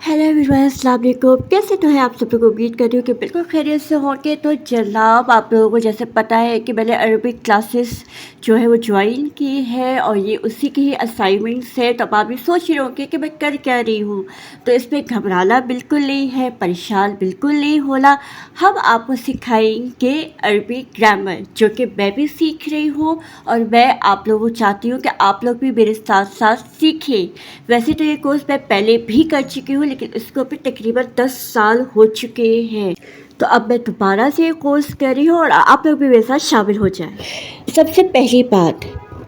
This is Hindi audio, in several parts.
हेलो एवरीवन, अस्सलाम वालेकुम। कैसे तो है आप सब लोग? उम्मीद कर रही हूँ कि बिल्कुल खैरियत से होंगे। तो जनाब, आप लोगों को जैसे पता है कि मैंने अरबिक क्लासेस जो है वो ज्वाइन की है और ये उसी की ही असाइनमेंट्स है। तो अब आप भी सोच रहे होंगे कि मैं कर क्या रही हूँ। तो इसमें घबराना बिल्कुल नहीं है, परेशान बिल्कुल नहीं होना। हम आपको सिखाएंगे अरबिक ग्रामर, जो कि मैं भी सीख रही हूँ और मैं आप लोगों को चाहती हूँ कि आप लोग भी मेरे साथ साथ सीखें। वैसे तो ये कोर्स मैं पहले भी कर चुकी हूँ, लेकिन इसको भी तकरीबन 10 साल हो चुके हैं। तो अब मैं दोबारा से ये कोर्स कर रही हूँ और आप लोग भी मेरे साथ शामिल हो जाएं। सबसे पहली बात,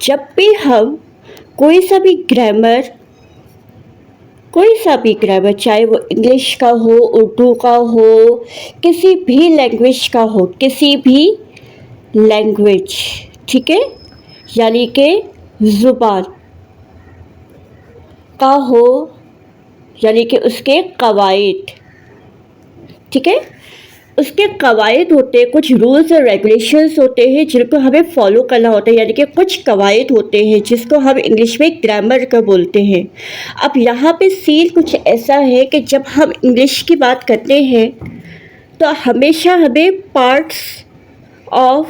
जब भी हम कोई सा भी ग्रामर चाहे वो इंग्लिश का हो, उर्दू का हो, किसी भी लैंग्वेज का हो, किसी भी लैंग्वेज, ठीक है, यानी कि ज़ुबान का हो, यानी कि उसके कवायद, ठीक है, उसके कवायद होते हैं, कुछ रूल्स और रेगुलेशंस होते हैं जिनको हमें फॉलो करना होता है, यानी कि कुछ कवायद होते हैं जिसको हम इंग्लिश में ग्रामर का बोलते हैं। अब यहाँ पे सीन कुछ ऐसा है कि जब हम इंग्लिश की बात करते हैं तो हमेशा हमें पार्ट्स ऑफ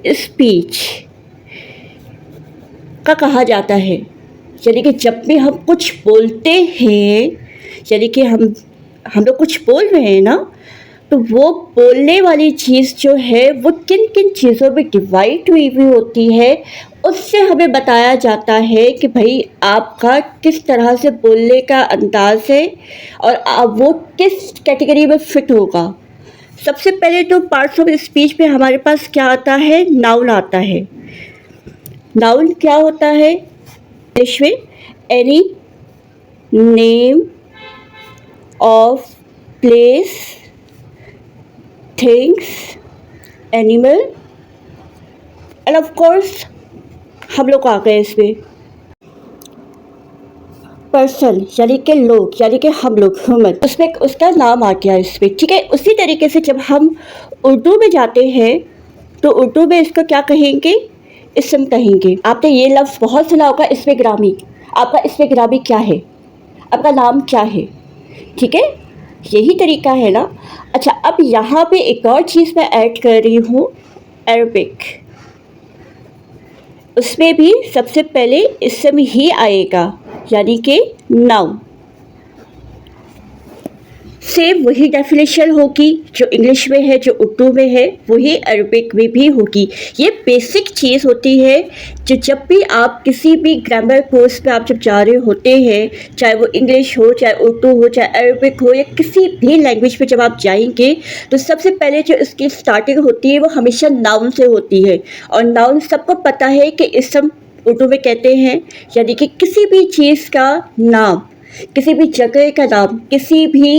स्पीच का कहा जाता है, यानी कि जब भी हम कुछ बोलते हैं, यानी कि हम लोग कुछ बोल रहे हैं ना, तो वो बोलने वाली चीज़ जो है वो किन किन चीज़ों में डिवाइड हुई होती है, उससे हमें बताया जाता है कि भाई आपका किस तरह से बोलने का अंदाज़ है और वो किस कैटेगरी में फिट होगा। सबसे पहले तो पार्ट्स ऑफ स्पीच में हमारे पास क्या आता है? नाउन आता है। नाउन क्या होता है इंग्लिश में? Any name of place, things, animal end of course हम लोग आ गए इसमें पर्सन, यानी कि लोग, यानी कि हम लोग, ह्यूमन, उसमें उसका नाम आ गया इसमें, ठीक है। उसी तरीके से जब हम उर्दू में जाते हैं तो उर्दू में इसको क्या कहेंगे? इसम कहेंगे। आपने ये लफ्ज़ बहुत सुना होगा, इसमें ग्रामी। आपका इसमें ग्रामी क्या है? आपका नाम क्या है? ठीक है, यही तरीका है ना। अच्छा, अब यहाँ पे एक और चीज़ मैं ऐड कर रही हूँ, अरबिक। उसमें भी सबसे पहले इसम ही आएगा, यानी कि नाउन। सेम वही डेफिनेशन होगी जो इंग्लिश में है, जो उर्दू में है, वही अरबिक में भी होगी। ये बेसिक चीज़ होती है जो जब भी आप किसी भी ग्रामर कोर्स पे आप जब जा रहे होते हैं, चाहे वो इंग्लिश हो, चाहे उर्दू हो, चाहे अरबिक हो, या किसी भी लैंग्वेज पे जब आप जाएंगे तो सबसे पहले जो इसकी स्टार्टिंग होती है वो हमेशा नाउन से होती है। और नाउन सबको पता है कि इसम उर्दू में कहते हैं, यानी कि किसी भी चीज़ का नाम, किसी भी जगह का नाम, किसी भी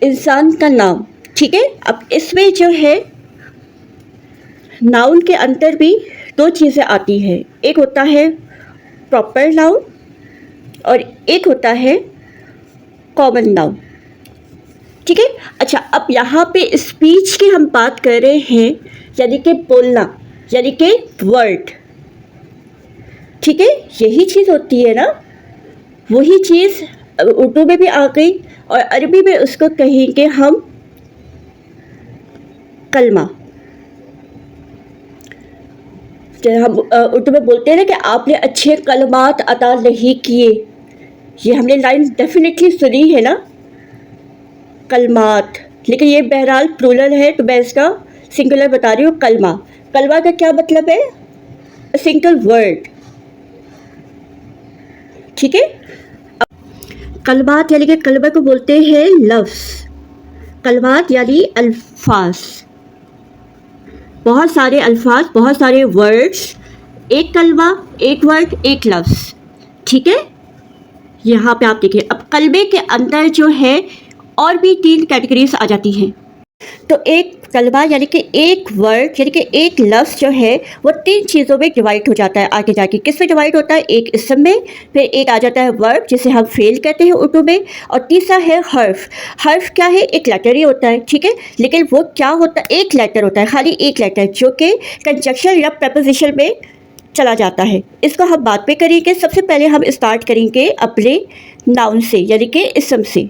इंसान का नाम, ठीक है। अब इसमें जो है नाउन के अंदर भी दो चीज़ें आती हैं, एक होता है प्रॉपर नाउन और एक होता है कॉमन नाउन, ठीक है। अच्छा, अब यहाँ पे स्पीच की हम बात कर रहे हैं, यानी कि बोलना, यानी कि वर्ड, ठीक है। यही चीज़ होती है ना, वही चीज़ उर्दू में भी आ गई और अरबी में उसको कहेंगे हम कलमा। जब हम उर्दू में बोलते हैं ना कि आपने अच्छे कलमात अता नहीं किए, ये हमने लाइन डेफिनेटली सुनी है ना, कलमात, लेकिन ये बहरहाल प्लूरल है तो मैं इसका सिंगुलर बता रही हूँ, कलमा। कलमा का क्या मतलब है? सिंगल वर्ड, ठीक है। कलमात यानी कि कलमा को बोलते हैं लफ्ज़। कलमात यानी अल्फाज, बहुत सारे अल्फाज, बहुत सारे वर्ड्स, एक कलमा, एक वर्ड, एक लफ्ज़, ठीक है। यहाँ पे आप देखिए, अब कलमे के अंदर जो है और भी 3 कैटेगरीज आ जाती हैं। तो एक कलमा यानी कि एक वर्ड, यानी कि एक लफ्ज़ जो है वो 3 चीज़ों में डिवाइड हो जाता है आगे जाके। किस में डिवाइड होता है? एक इसम में, फिर एक आ जाता है वर्ब जिसे हम फेल कहते हैं उर्दू में, और तीसरा है हर्फ। हर्फ क्या है? एक लेटर ही होता है, ठीक है, लेकिन वो क्या होता है? एक लेटर होता है, खाली एक लेटर, जो कि कंजक्शन या प्रपोजिशन में चला जाता है। इसको हम बात पे करेंगे। सबसे पहले हम स्टार्ट करेंगे अपने नाउन से यानी कि इसम से।